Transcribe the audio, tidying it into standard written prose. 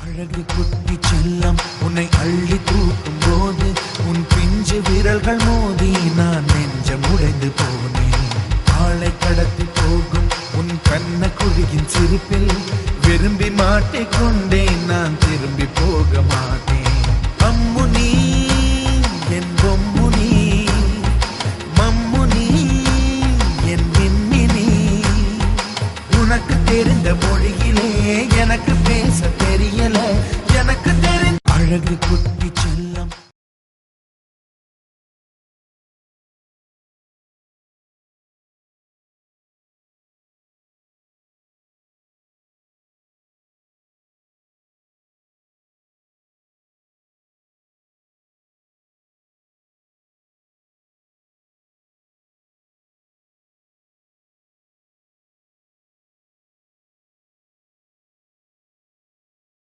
அழகு குட்டி செல்லம் உன்னை அள்ளி தூக்கும் போது உன் பிஞ்சு விரல்கள் மோதி நான் நெஞ்சம் உடைந்து போனேன். ஆளை கடத்தி போகும் உன் கண்ண குழியின் சிரிப்பில் விரும்பி மாட்டிக்கொண்டேன். நான் திரும்பி போக மாட்டேன். அம்மு நீ என் பொம்மு நீ, மம்மு நீ என் விண்மினி. உனக்கு தெரிந்த மொழியிலே எனக்கு பேச தெரியல. எனக்கு தெரிந்த அழகு